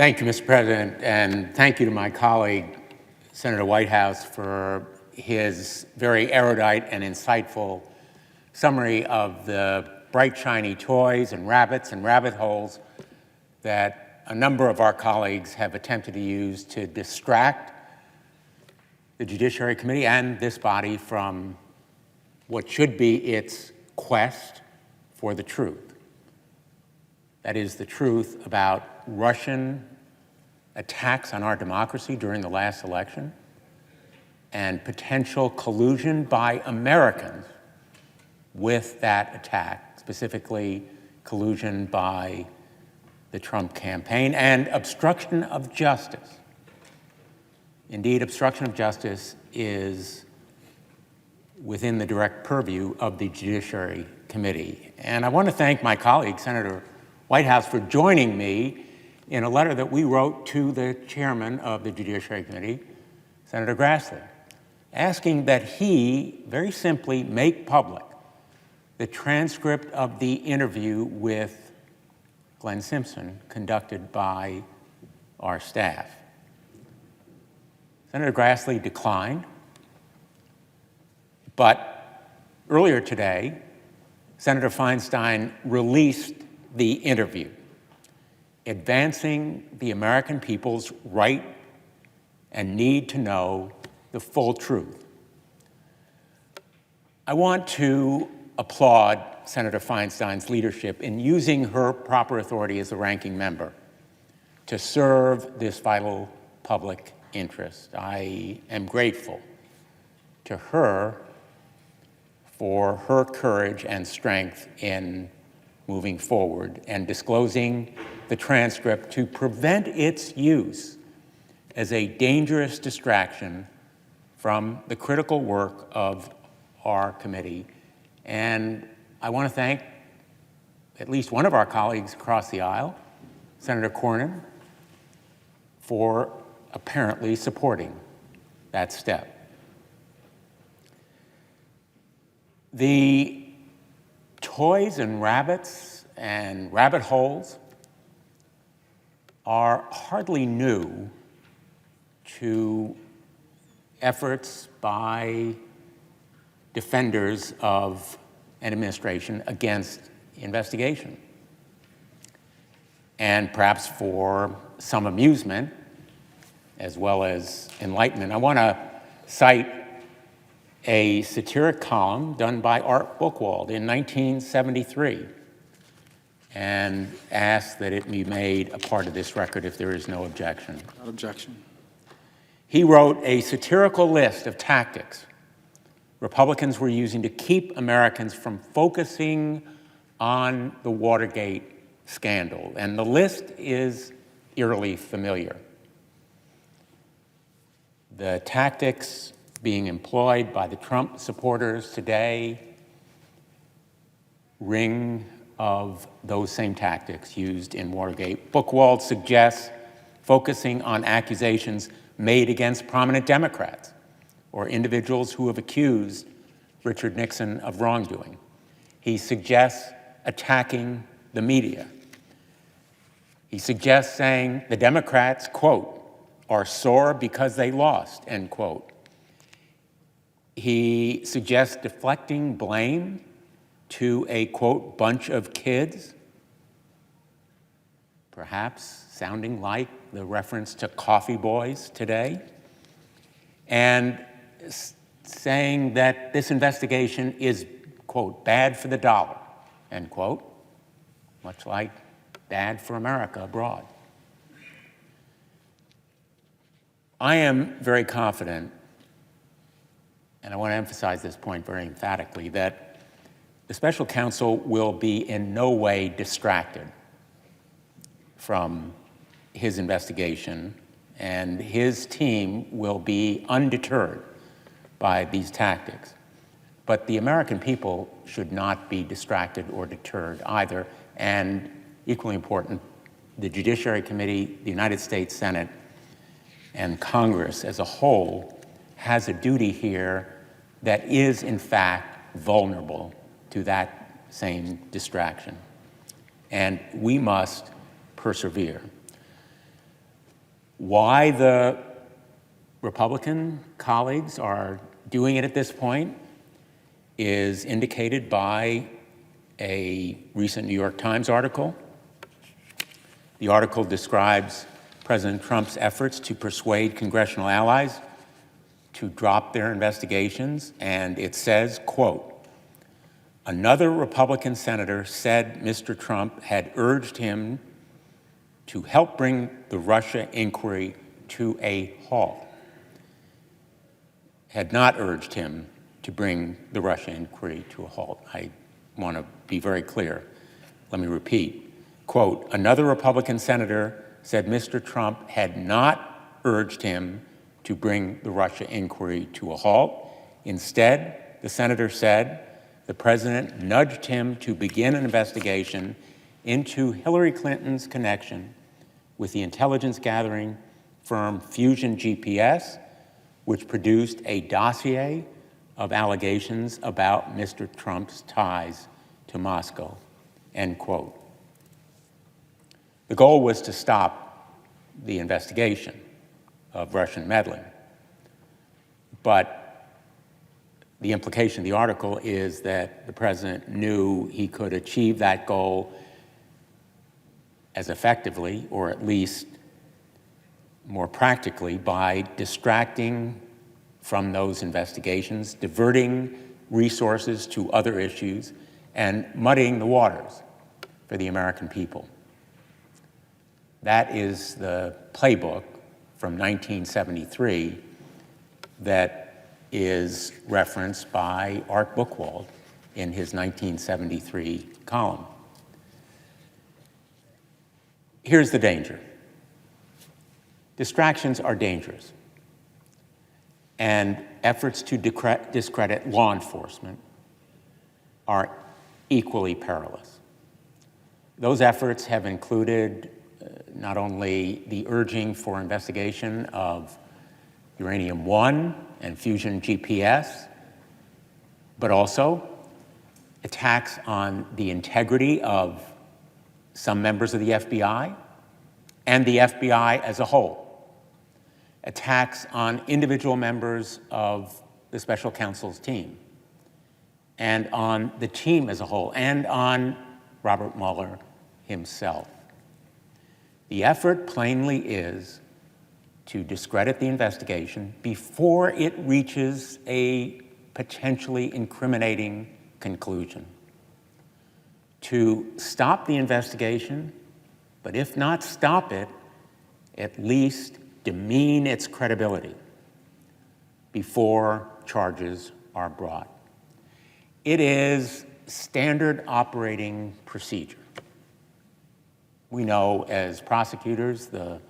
Thank you, Mr. President, and thank you to my colleague, Senator Whitehouse, for his very erudite and insightful summary of the bright, shiny toys and rabbit holes that a number of our colleagues have attempted to use to distract the Judiciary Committee and this body from what should be its quest for the truth. That is the truth about Russian attacks on our democracy during the last election and potential collusion by Americans with that attack, specifically collusion by the Trump campaign and obstruction of justice. Indeed, obstruction of justice is within the direct purview of the Judiciary Committee. And I want to thank my colleague, Senator Whitehouse, for joining me in a letter that we wrote to the chairman of the Judiciary Committee, Senator Grassley, asking that he very simply make public the transcript of the interview with Glenn Simpson conducted by our staff. Senator Grassley declined, but earlier today, Senator Feinstein released the interview, advancing the American people's right and need to know the full truth. I want to applaud Senator Feinstein's leadership in using her proper authority as the ranking member to serve this vital public interest. I am grateful to her for her courage and strength in moving forward and disclosing the transcript to prevent its use as a dangerous distraction from the critical work of our committee. And I want to thank at least one of our colleagues across the aisle, Senator Cornyn, for apparently supporting that step. The toys and rabbits and rabbit holes are hardly new to efforts by defenders of an administration against investigation. And perhaps for some amusement, as well as enlightenment, I want to cite a satiric column done by Art Buchwald in 1973 and ask that it be made a part of this record if there is no objection. No objection. He wrote a satirical list of tactics Republicans were using to keep Americans from focusing on the Watergate scandal, and the list is eerily familiar. The tactics being employed by the Trump supporters today ring of those same tactics used in Watergate. Buchwald suggests focusing on accusations made against prominent Democrats or individuals who have accused Richard Nixon of wrongdoing. He suggests attacking the media. He suggests saying the Democrats, quote, are sore because they lost, end quote. He suggests deflecting blame to a, quote, bunch of kids, perhaps sounding like the reference to coffee boys today, and saying that this investigation is, quote, bad for the dollar, end quote, much like bad for America abroad. I am very confident, and I want to emphasize this point very emphatically, that the special counsel will be in no way distracted from his investigation, and his team will be undeterred by these tactics. But the American people should not be distracted or deterred either, and equally important, the Judiciary Committee, the United States Senate, and Congress as a whole has a duty here that is, in fact, vulnerable to that same distraction. And we must persevere. Why the Republican colleagues are doing it at this point is indicated by a recent New York Times article. The article describes President Trump's efforts to persuade congressional allies to drop their investigations, and it says, quote, "Another Republican senator said Mr. Trump had urged him to help bring the Russia inquiry to a halt." Had not urged him to bring the Russia inquiry to a halt. I want to be very clear. Let me repeat. Quote, "Another Republican senator said Mr. Trump had not urged him to bring the Russia inquiry to a halt. Instead, the senator said the president nudged him to begin an investigation into Hillary Clinton's connection with the intelligence gathering firm Fusion GPS, which produced a dossier of allegations about Mr. Trump's ties to Moscow," end quote. The goal was to stop the investigation of Russian meddling. But the implication of the article is that the president knew he could achieve that goal as effectively, or at least more practically, by distracting from those investigations, diverting resources to other issues, and muddying the waters for the American people. That is the playbook from 1973 that is referenced by Art Buchwald in his 1973 column. Here's the danger. Distractions are dangerous, and efforts to discredit law enforcement are equally perilous. Those efforts have included not only the urging for investigation of Uranium-1 and Fusion GPS, but also attacks on the integrity of some members of the FBI and the FBI as a whole, attacks on individual members of the special counsel's team, and on the team as a whole, and on Robert Mueller himself. The effort plainly is to discredit the investigation before it reaches a potentially incriminating conclusion, to stop the investigation, but if not stop it, at least demean its credibility before charges are brought. It is standard operating procedure. We know as prosecutors, the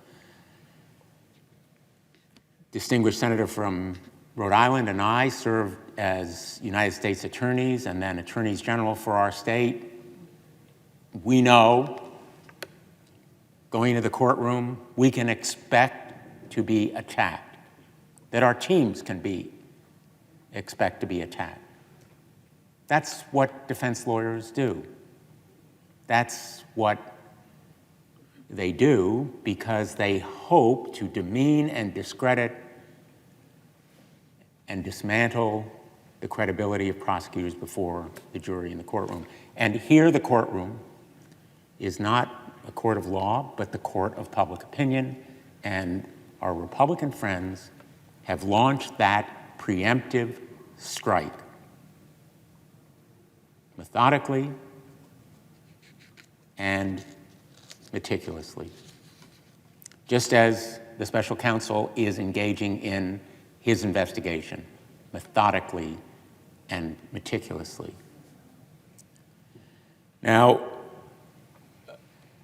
distinguished senator from Rhode Island and I served as United States attorneys and then attorneys general for our state. We know going into the courtroom, we can expect to be attacked, that our teams can expect to be attacked. That's what defense lawyers do. That's what they do because they hope to demean and discredit and dismantle the credibility of prosecutors before the jury in the courtroom. And here the courtroom is not a court of law, but the court of public opinion, and our Republican friends have launched that preemptive strike methodically and meticulously, just as the special counsel is engaging in his investigation methodically and meticulously. Now,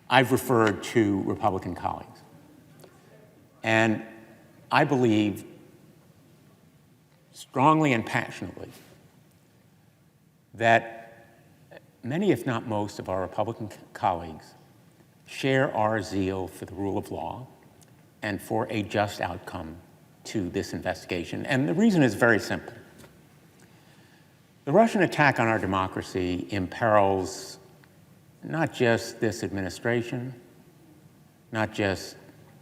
I've referred to Republican colleagues, and I believe strongly and passionately that many, if not most, of our Republican colleagues share our zeal for the rule of law and for a just outcome to this investigation. And the reason is very simple. The Russian attack on our democracy imperils not just this administration, not just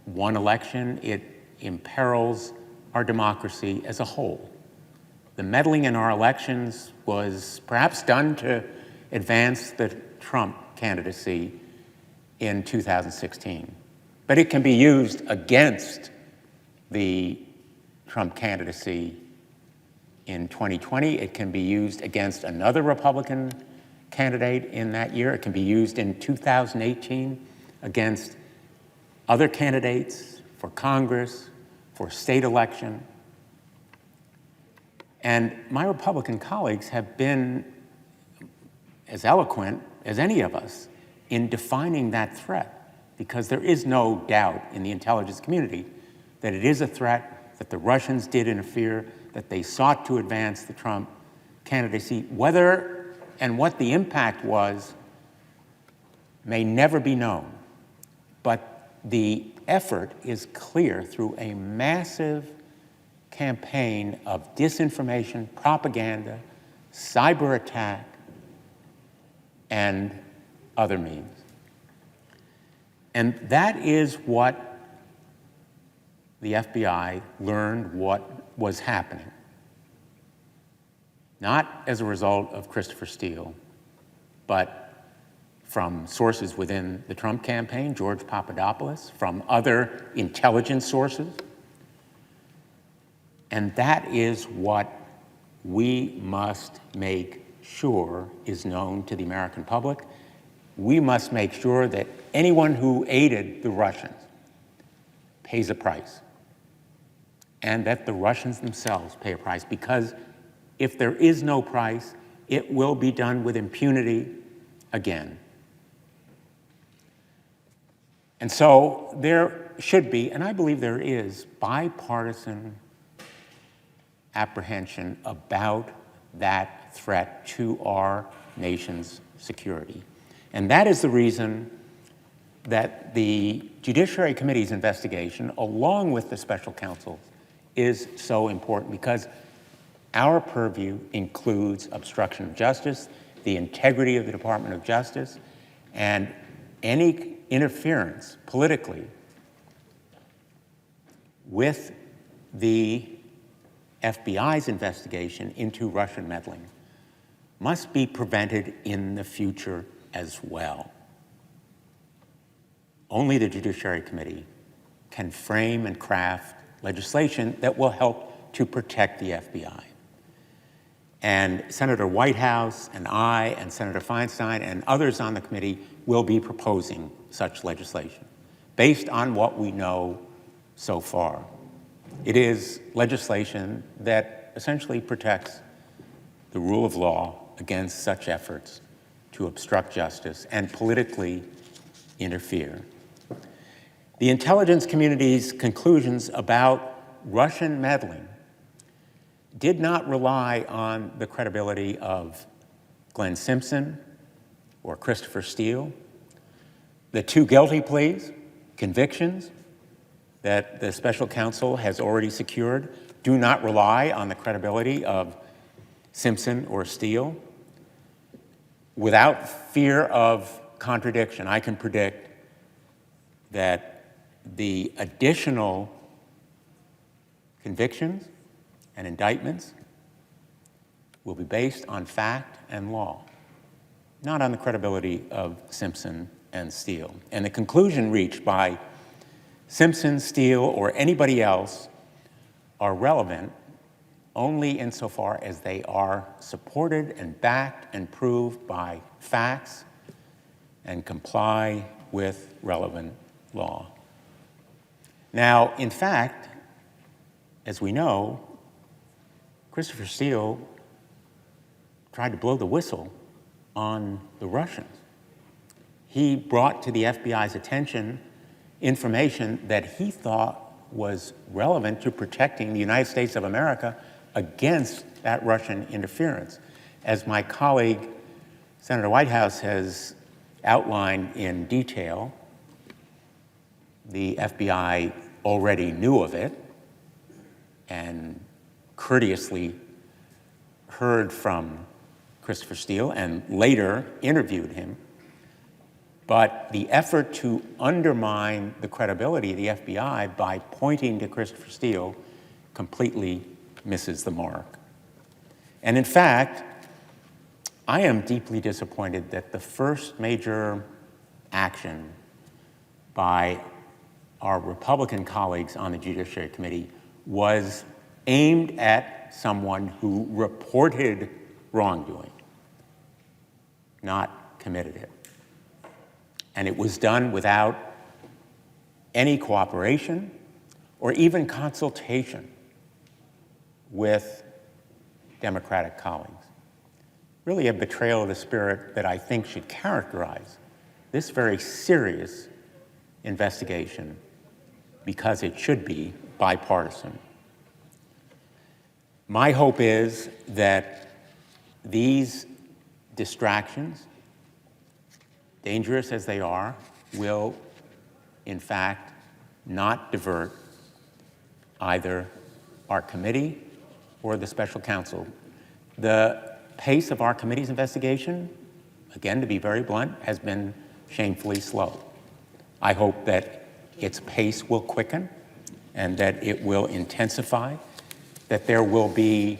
one election, it imperils our democracy as a whole. The meddling in our elections was perhaps done to advance the Trump candidacy in 2016, but it can be used against the Trump candidacy in 2020. It can be used against another Republican candidate in that year. It can be used in 2018 against other candidates for Congress, for state election. And my Republican colleagues have been as eloquent as any of us in defining that threat, because there is no doubt in the intelligence community that it is a threat, that the Russians did interfere, that they sought to advance the Trump candidacy. Whether and what the impact was may never be known, but the effort is clear through a massive campaign of disinformation, propaganda, cyber attack, and other means. And that is what the FBI learned what was happening. Not as a result of Christopher Steele, but from sources within the Trump campaign, George Papadopoulos, from other intelligence sources. And that is what we must make sure is known to the American public. We must make sure that anyone who aided the Russians pays a price, and that the Russians themselves pay a price, because if there is no price, it will be done with impunity again. And so there should be, and I believe there is, bipartisan apprehension about that threat to our nation's security. And that is the reason that the Judiciary Committee's investigation, along with the special counsel, is so important, because our purview includes obstruction of justice, the integrity of the Department of Justice, and any interference politically with the FBI's investigation into Russian meddling must be prevented in the future as well. Only the Judiciary Committee can frame and craft legislation that will help to protect the FBI. And Senator Whitehouse and I and Senator Feinstein and others on the committee will be proposing such legislation based on what we know so far. It is legislation that essentially protects the rule of law against such efforts to obstruct justice and politically interfere. The intelligence community's conclusions about Russian meddling did not rely on the credibility of Glenn Simpson or Christopher Steele. The two guilty pleas, convictions that the special counsel has already secured, do not rely on the credibility of Simpson or Steele. Without fear of contradiction, I can predict that the additional convictions and indictments will be based on fact and law, not on the credibility of Simpson and Steele. And the conclusion reached by Simpson, Steele, or anybody else are relevant only insofar as they are supported and backed and proved by facts and comply with relevant law. Now, in fact, as we know, Christopher Steele tried to blow the whistle on the Russians. He brought to the FBI's attention information that he thought was relevant to protecting the United States of America against that Russian interference. As my colleague, Senator Whitehouse, has outlined in detail, the FBI already knew of it and courteously heard from Christopher Steele and later interviewed him. But the effort to undermine the credibility of the FBI by pointing to Christopher Steele completely misses the mark. And in fact, I am deeply disappointed that the first major action by our Republican colleagues on the Judiciary Committee was aimed at someone who reported wrongdoing, not committed it. And it was done without any cooperation or even consultation with Democratic colleagues. Really a betrayal of the spirit that I think should characterize this very serious investigation, because it should be bipartisan. My hope is that these distractions, dangerous as they are, will in fact not divert either our committee or the special counsel. The pace of our committee's investigation, again, to be very blunt, has been shamefully slow. I hope that its pace will quicken and that it will intensify, that there will be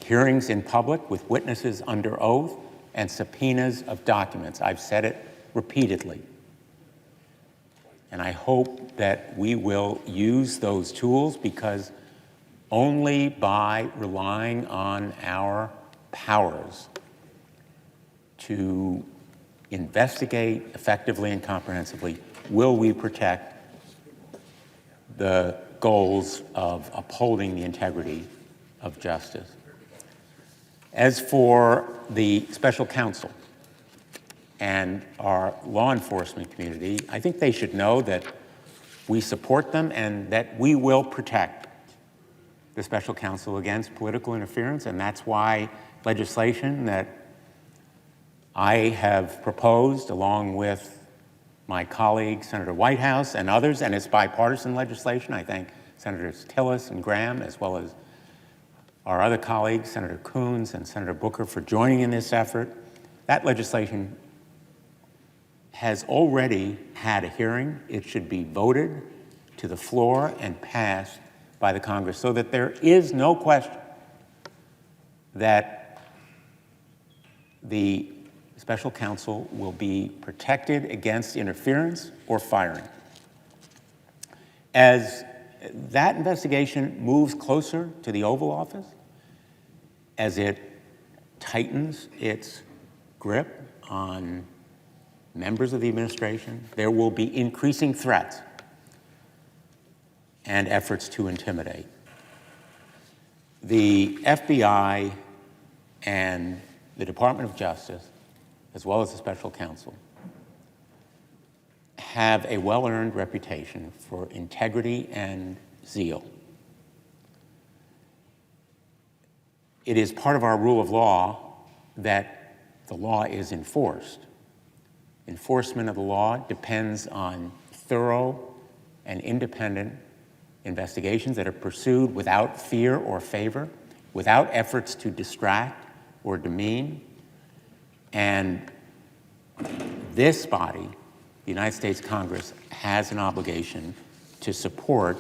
hearings in public with witnesses under oath and subpoenas of documents. I've said it repeatedly. And I hope that we will use those tools, because only by relying on our powers to investigate effectively and comprehensively will we protect the goals of upholding the integrity of justice. As for the special counsel and our law enforcement community, I think they should know that we support them and that we will protect the special counsel against political interference, and that's why legislation that I have proposed along with my colleague, Senator Whitehouse, and others, and it's bipartisan legislation. I thank Senators Tillis and Graham, as well as our other colleagues, Senator Coons and Senator Booker, for joining in this effort. That legislation has already had a hearing. It should be voted to the floor and passed by the Congress, so that there is no question that the special counsel will be protected against interference or firing. As that investigation moves closer to the Oval Office, as it tightens its grip on members of the administration, there will be increasing threats and efforts to intimidate. The FBI and the Department of Justice, as well as the special counsel, have a well-earned reputation for integrity and zeal. It is part of our rule of law that the law is enforced. Enforcement of the law depends on thorough and independent investigations that are pursued without fear or favor, without efforts to distract or demean. And this body, the United States Congress, has an obligation to support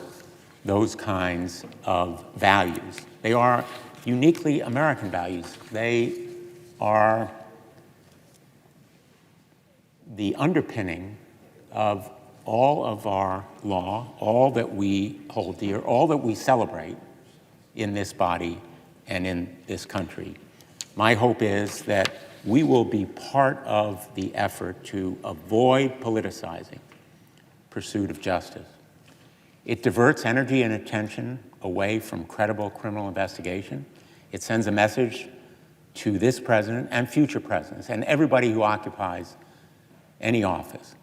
those kinds of values. They are uniquely American values. They are the underpinning of all of our law, all that we hold dear, all that we celebrate in this body and in this country. My hope is that we will be part of the effort to avoid politicizing pursuit of justice. It diverts energy and attention away from credible criminal investigation. It sends a message to this president and future presidents and everybody who occupies any office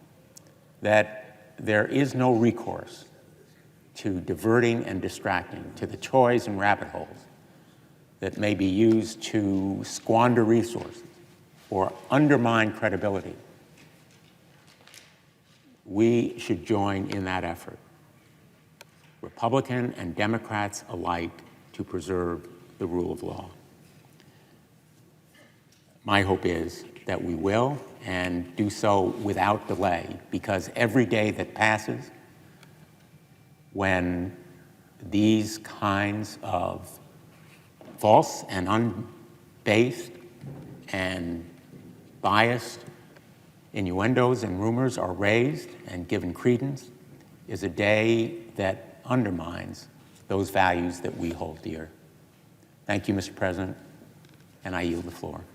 that there is no recourse to diverting and distracting, to the toys and rabbit holes that may be used to squander resources or undermine credibility. We should join in that effort, Republican and Democrats alike, to preserve the rule of law. My hope is that we will, and do so without delay, because every day that passes when these kinds of false and unbased and biased innuendos and rumors are raised and given credence is a day that undermines those values that we hold dear. Thank you, Mr. President, and I yield the floor.